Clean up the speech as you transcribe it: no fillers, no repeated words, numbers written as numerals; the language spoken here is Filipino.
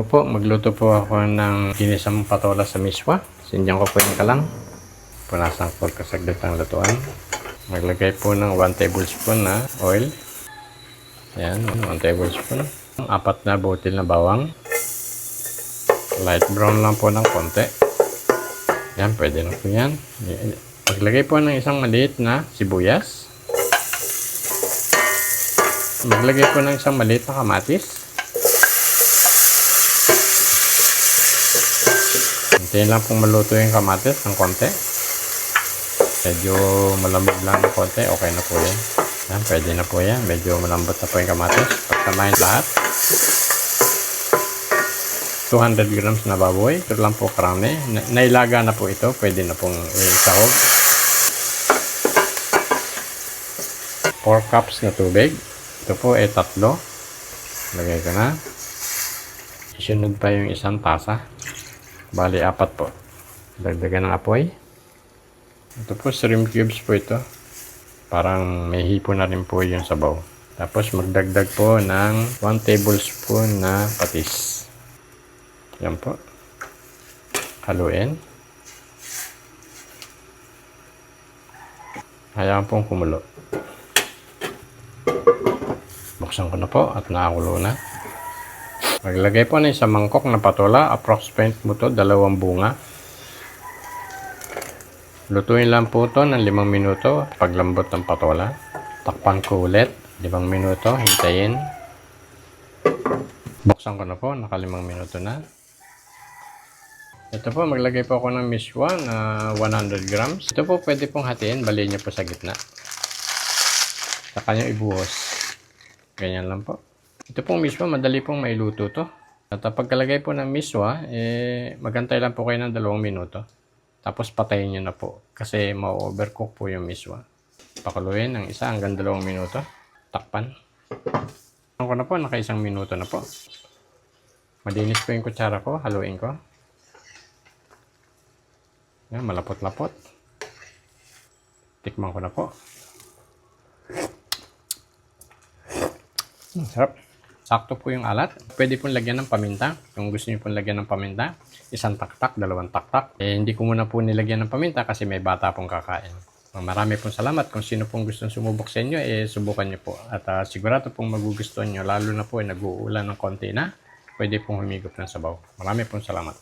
po, magluto po ako ng ginisang patola sa miswa. Sindihan ko po yung kalang. Punasan ko kasaglit ang lutuan. Maglagay po ng 1 tablespoon na oil. Ayan, 1 tablespoon. 4 na butil na bawang. Light brown lang po ng konti. Ayan, pwede na po yan. Maglagay po ng isang maliit na sibuyas. Maglagay po ng isang maliit na kamatis. Hintayin lang pong maluto yung kamatis ng konti. Medyo malambot lang ng konti, okay na po yan. Yan, pwede na po yan. Medyo malambot na po yung kamatis. Pagsamahin lahat. 200 grams na baboy. Ito lang po karami. Nailaga na po ito. Pwede na pong isahog. 4 cups na tubig. Ito po ay 3. Lagay ko na. Isunod pa yung isang tasa. Bali, 4 po. Dagdagan ng apoy. Ito po, shrimp cubes po ito. Parang may hipo na rin po yung sabaw. Tapos, magdagdag po ng 1 tablespoon na patis. Yan po. Haluin. Hayaan pong kumulo. Buksan ko na po at nakakulo na. Maglagay po ng isang mangkok na patola. Approximate mo to 2 bunga. Lutuin lang po to ng 5 minuto. Paglambot ng patola. Takpan ko ulit. 5 minuto. Hintayin. Buksan ko na po. Naka 5 minuto na. Ito po, maglagay po ako ng miswa na 100 grams. Ito po pwede pong hatiin. Baliin niyo po sa gitna. Saka niyo ibuhos. Ganyan lang po. Ito pong miswa, madali pong mailuto to. At pagkalagay po ng miswa, magantay lang po kayo ng 2 minuto. Tapos patayin nyo na po. Kasi ma-overcook po yung miswa. Pakuluin ng 1 hanggang 2 minuto. Takpan. Ano ko na po, naka 1 minuto na po. Malinis po yung kutsara ko. Haluin ko. Yan, malapot-lapot. Tikman ko na po. Sarap. Sakto po yung alat. Pwede pong lagyan ng paminta. Kung gusto niyo pong lagyan ng paminta, 1 taktak, 2 taktak. Hindi ko muna po nilagyan ng paminta kasi may bata pong kakain. Marami pong salamat. Kung sino pong gustong sumubok sa inyo, subukan niyo po. At sigurado pong magugustuhan niyo, lalo na po nag-uulan ng konti na, pwede pong humigop ng sabaw. Marami pong salamat.